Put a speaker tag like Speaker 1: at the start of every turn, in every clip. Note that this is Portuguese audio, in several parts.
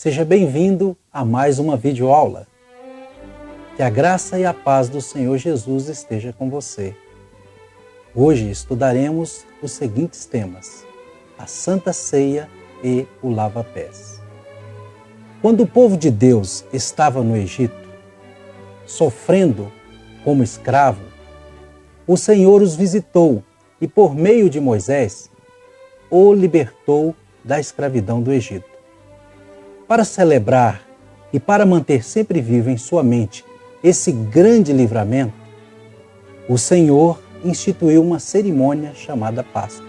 Speaker 1: Seja bem-vindo a mais uma videoaula. Que a graça e a paz do Senhor Jesus esteja com você. Hoje estudaremos os seguintes temas: a Santa Ceia e o lava-pés. Quando o povo de Deus estava no Egito, sofrendo como escravo, o Senhor os visitou e, por meio de Moisés, o libertou da escravidão do Egito. Para celebrar e para manter sempre vivo em sua mente esse grande livramento, o Senhor instituiu uma cerimônia chamada Páscoa.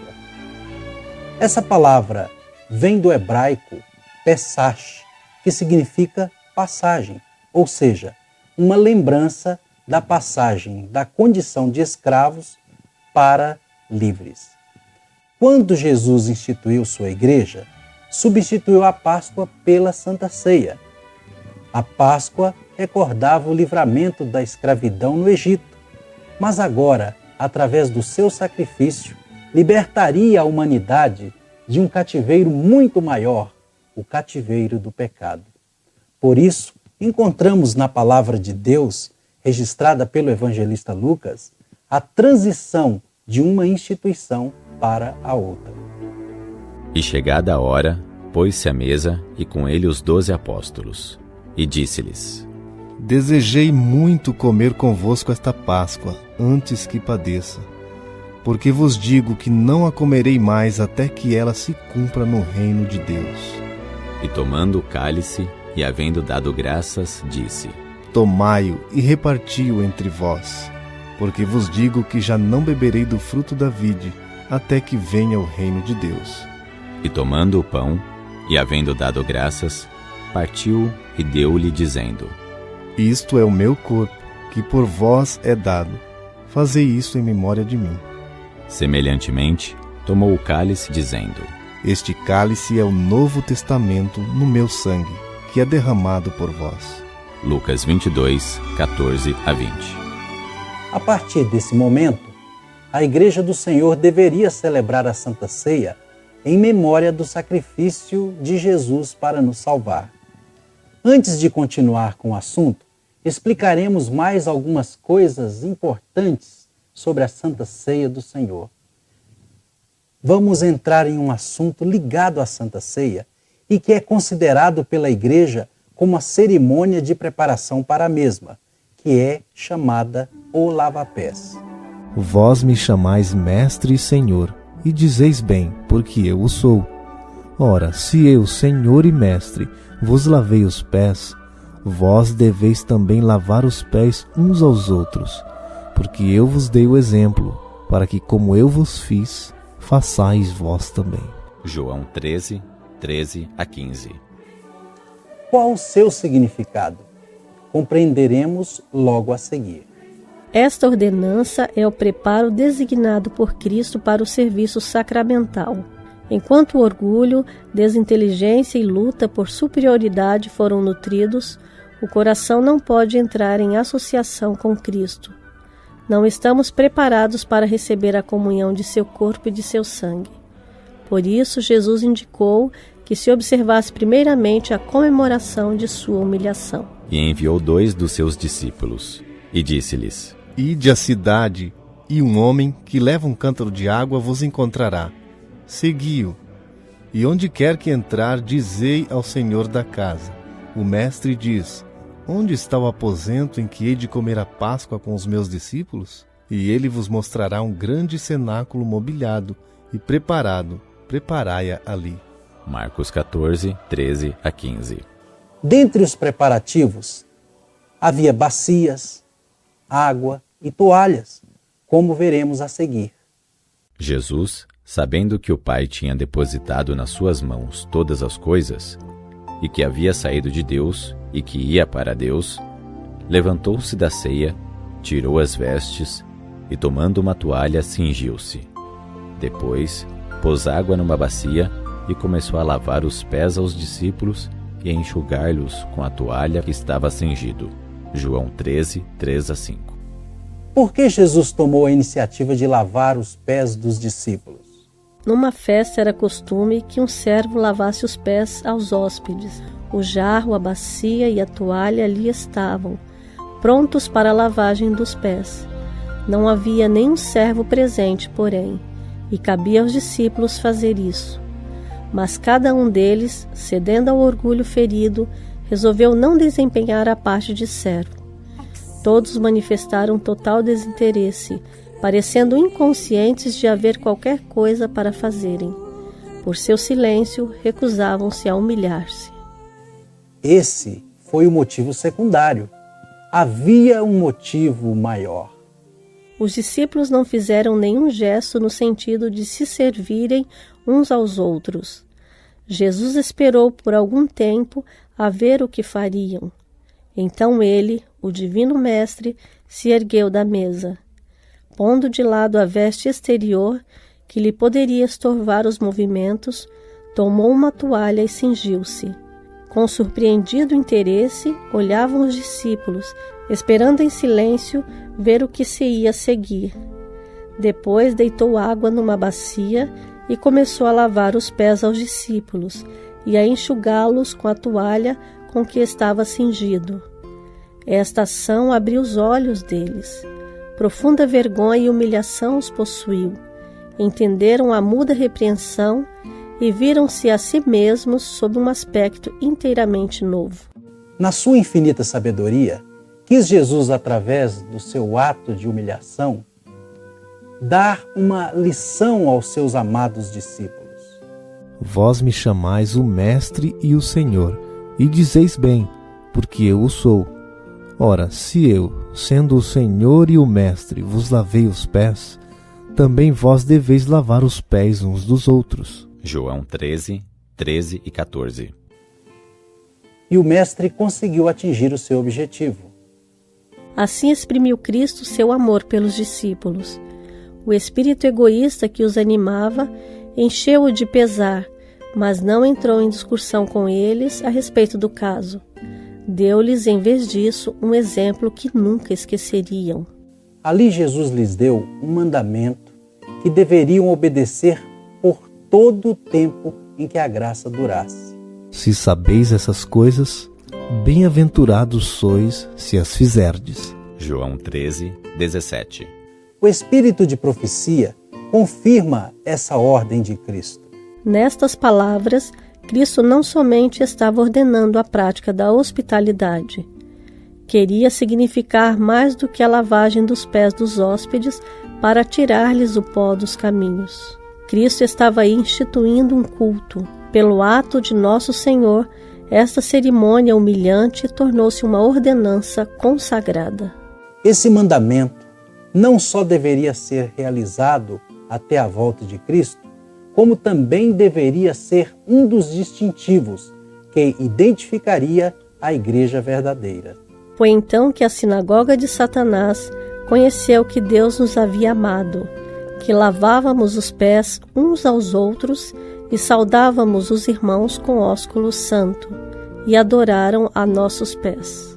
Speaker 1: Essa palavra vem do hebraico Pesach, que significa passagem, ou seja, uma lembrança da passagem da condição de escravos para livres. Quando Jesus instituiu sua igreja, substituiu a Páscoa pela Santa Ceia. A Páscoa recordava o livramento da escravidão no Egito, mas agora, através do seu sacrifício, libertaria a humanidade de um cativeiro muito maior, o cativeiro do pecado. Por isso, encontramos na palavra de Deus, registrada pelo evangelista Lucas, a transição de uma instituição para a outra.
Speaker 2: E chegada a hora, pôs-se à mesa e com ele os 12 apóstolos. E disse-lhes:
Speaker 3: Desejei muito comer convosco esta Páscoa, antes que padeça. Porque vos digo que não a comerei mais até que ela se cumpra no reino de Deus.
Speaker 2: E tomando o cálice, e havendo dado graças, disse:
Speaker 3: Tomai-o e reparti-o entre vós, porque vos digo que já não beberei do fruto da vide, até que venha o reino de Deus.
Speaker 2: E tomando o pão, e havendo dado graças, partiu e deu-lhe, dizendo:
Speaker 3: Isto é o meu corpo, que por vós é dado. Fazei isso em memória de mim.
Speaker 2: Semelhantemente, tomou o cálice, dizendo:
Speaker 3: Este cálice é o novo testamento no meu sangue, que é derramado por vós.
Speaker 2: Lucas 22, 14 a 20.
Speaker 1: A partir desse momento, a Igreja do Senhor deveria celebrar a Santa Ceia em memória do sacrifício de Jesus para nos salvar. Antes de continuar com o assunto, explicaremos mais algumas coisas importantes sobre a Santa Ceia do Senhor. Vamos entrar em um assunto ligado à Santa Ceia e que é considerado pela Igreja como a cerimônia de preparação para a mesma, que é chamada o lava-pés.
Speaker 3: Vós me chamais Mestre e Senhor, e dizeis bem, porque eu o sou. Ora, se eu, Senhor e Mestre, vos lavei os pés, vós deveis também lavar os pés uns aos outros, porque eu vos dei o exemplo, para que, como eu vos fiz, façais vós também.
Speaker 2: João 13, 13 a 15.
Speaker 1: Qual o seu significado? Compreenderemos logo a seguir.
Speaker 4: Esta ordenança é o preparo designado por Cristo para o serviço sacramental. Enquanto o orgulho, desinteligência e luta por superioridade foram nutridos, o coração não pode entrar em associação com Cristo. Não estamos preparados para receber a comunhão de seu corpo e de seu sangue. Por isso, Jesus indicou que se observasse primeiramente a comemoração de sua humilhação.
Speaker 2: E enviou 2 dos seus discípulos, e disse-lhes:
Speaker 3: Ide à cidade, e um homem que leva um cântaro de água vos encontrará. Segui-o. E onde quer que entrar, dizei ao senhor da casa: O mestre diz: Onde está o aposento em que hei de comer a Páscoa com os meus discípulos? E ele vos mostrará um grande cenáculo mobiliado e preparado. Preparai-a ali.
Speaker 2: Marcos 14, 13 a 15.
Speaker 1: Dentre os preparativos, havia bacias, água e toalhas, como veremos a seguir.
Speaker 2: Jesus, sabendo que o Pai tinha depositado nas suas mãos todas as coisas, e que havia saído de Deus e que ia para Deus, levantou-se da ceia, tirou as vestes e, tomando uma toalha, cingiu-se. Depois, pôs água numa bacia e começou a lavar os pés aos discípulos e a enxugar-lhes com a toalha que estava cingido. João 13, 3 a 5.
Speaker 1: Por que Jesus tomou a iniciativa de lavar os pés dos discípulos?
Speaker 4: Numa festa era costume que um servo lavasse os pés aos hóspedes. O jarro, a bacia e a toalha ali estavam, prontos para a lavagem dos pés. Não havia nenhum servo presente, porém, e cabia aos discípulos fazer isso. Mas cada um deles, cedendo ao orgulho ferido, resolveu não desempenhar a parte de servo. Todos manifestaram total desinteresse, parecendo inconscientes de haver qualquer coisa para fazerem. Por seu silêncio, recusavam-se a humilhar-se.
Speaker 1: Esse foi o motivo secundário. Havia um motivo maior.
Speaker 4: Os discípulos não fizeram nenhum gesto no sentido de se servirem uns aos outros. Jesus esperou por algum tempo a ver o que fariam. Então ele, o divino mestre, se ergueu da mesa. Pondo de lado a veste exterior, que lhe poderia estorvar os movimentos, tomou uma toalha e cingiu-se. Com surpreendido interesse, olhavam os discípulos, esperando em silêncio ver o que se ia seguir. Depois deitou água numa bacia e começou a lavar os pés aos discípulos e a enxugá-los com a toalha com que estava cingido. Esta ação abriu os olhos deles. Profunda vergonha e humilhação os possuiu. Entenderam a muda repreensão e viram-se a si mesmos sob um aspecto inteiramente novo.
Speaker 1: Na sua infinita sabedoria, quis Jesus, através do seu ato de humilhação, dar uma lição aos seus amados discípulos.
Speaker 3: Vós me chamais o Mestre e o Senhor, e dizeis bem, porque eu o sou. Ora, se eu, sendo o Senhor e o Mestre, vos lavei os pés, também vós deveis lavar os pés uns dos outros.
Speaker 2: João 13, 13 e 14.
Speaker 1: E o Mestre conseguiu atingir o seu objetivo.
Speaker 4: Assim exprimiu Cristo seu amor pelos discípulos. O espírito egoísta que os animava encheu-o de pesar, mas não entrou em discussão com eles a respeito do caso. Deu-lhes, em vez disso, um exemplo que nunca esqueceriam.
Speaker 1: Ali Jesus lhes deu um mandamento que deveriam obedecer por todo o tempo em que a graça durasse.
Speaker 3: Se sabeis essas coisas, bem-aventurados sois se as fizerdes.
Speaker 2: João 13, 17.
Speaker 1: O espírito de profecia confirma essa ordem de Cristo.
Speaker 4: Nestas palavras, Cristo não somente estava ordenando a prática da hospitalidade. Queria significar mais do que a lavagem dos pés dos hóspedes para tirar-lhes o pó dos caminhos. Cristo estava aí instituindo um culto. Pelo ato de Nosso Senhor, esta cerimônia humilhante tornou-se uma ordenança consagrada.
Speaker 1: Esse mandamento não só deveria ser realizado até a volta de Cristo, como também deveria ser um dos distintivos que identificaria a igreja verdadeira.
Speaker 4: Foi então que a sinagoga de Satanás conheceu que Deus nos havia amado, que lavávamos os pés uns aos outros e saudávamos os irmãos com ósculo santo, e adoraram a nossos pés.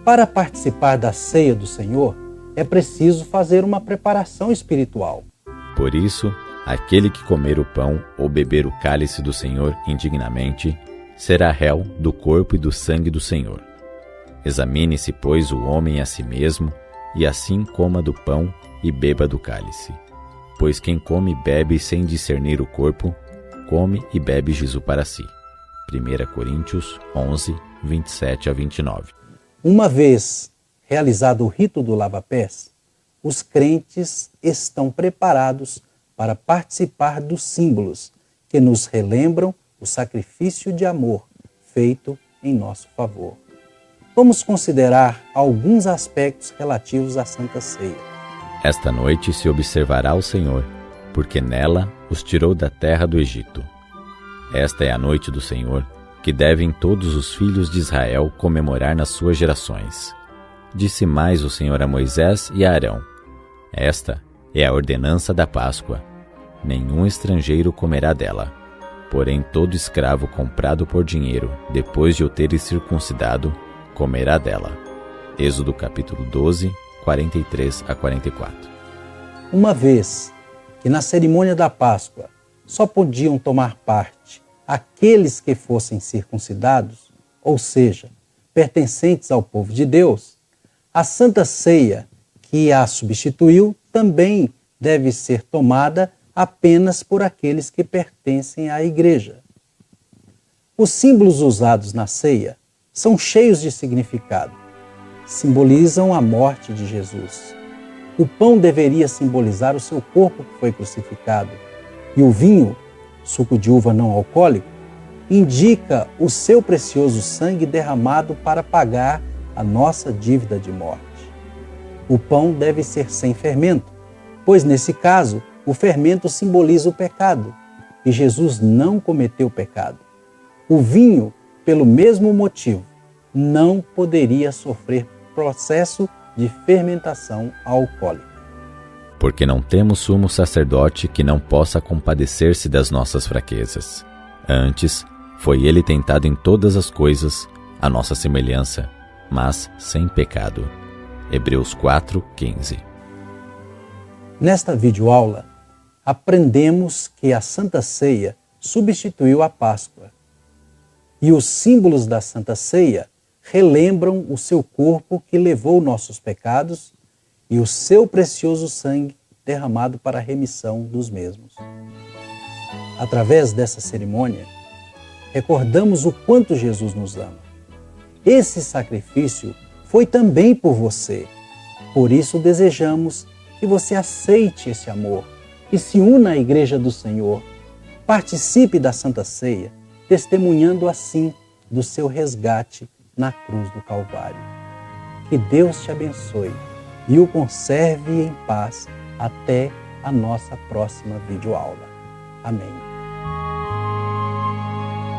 Speaker 1: Para participar da ceia do Senhor, é preciso fazer uma preparação espiritual.
Speaker 2: Por isso, aquele que comer o pão ou beber o cálice do Senhor indignamente, será réu do corpo e do sangue do Senhor. Examine-se, pois, o homem a si mesmo, e assim coma do pão e beba do cálice. Pois quem come e bebe sem discernir o corpo, come e bebe juízo para si. 1 Coríntios 11, 27 a 29.
Speaker 1: Uma vez realizado o rito do lava-pés, os crentes estão preparados para participar dos símbolos que nos relembram o sacrifício de amor feito em nosso favor. Vamos considerar alguns aspectos relativos à Santa Ceia.
Speaker 2: Esta noite se observará o Senhor, porque nela os tirou da terra do Egito. Esta é a noite do Senhor, que devem todos os filhos de Israel comemorar nas suas gerações. Disse mais o Senhor a Moisés e a Arão: Esta é a ordenança da Páscoa. Nenhum estrangeiro comerá dela. Porém, todo escravo comprado por dinheiro, depois de o teres circuncidado, comerá dela. Êxodo capítulo 12, 43 a 44.
Speaker 1: Uma vez que na cerimônia da Páscoa só podiam tomar parte aqueles que fossem circuncidados, ou seja, pertencentes ao povo de Deus, a Santa Ceia, que a substituiu, também deve ser tomada apenas por aqueles que pertencem à Igreja. Os símbolos usados na ceia são cheios de significado. Simbolizam a morte de Jesus. O pão deveria simbolizar o seu corpo que foi crucificado, e o vinho, suco de uva não alcoólico, indica o seu precioso sangue derramado para pagar a nossa dívida de morte. O pão deve ser sem fermento, pois nesse caso o fermento simboliza o pecado, e Jesus não cometeu pecado. O vinho, pelo mesmo motivo, não poderia sofrer processo de fermentação alcoólica.
Speaker 2: Porque não temos sumo sacerdote que não possa compadecer-se das nossas fraquezas. Antes, foi ele tentado em todas as coisas, à nossa semelhança, mas sem pecado. Hebreus 4:15.
Speaker 1: Nesta videoaula, aprendemos que a Santa Ceia substituiu a Páscoa. E os símbolos da Santa Ceia relembram o seu corpo que levou nossos pecados e o seu precioso sangue derramado para a remissão dos mesmos. Através dessa cerimônia, recordamos o quanto Jesus nos ama. Esse sacrifício foi também por você. Por isso desejamos que você aceite esse amor e se una à Igreja do Senhor. Participe da Santa Ceia, testemunhando assim do seu resgate na cruz do Calvário. Que Deus te abençoe e o conserve em paz até a nossa próxima videoaula. Amém.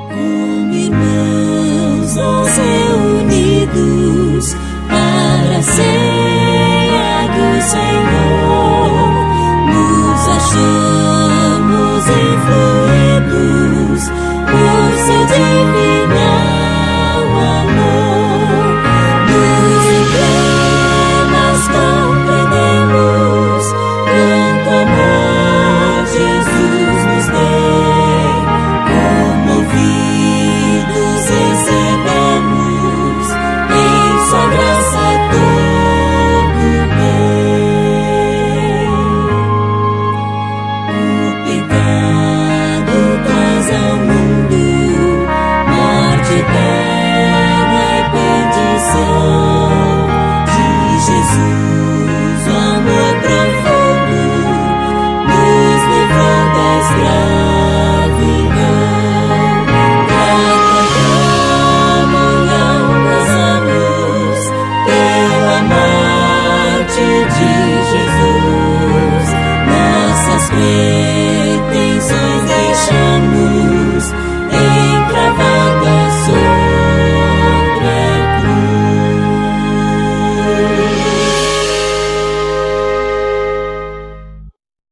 Speaker 5: Como irmãos nós reunidos para a ceia do Senhor, nos achamos influídos por seu divino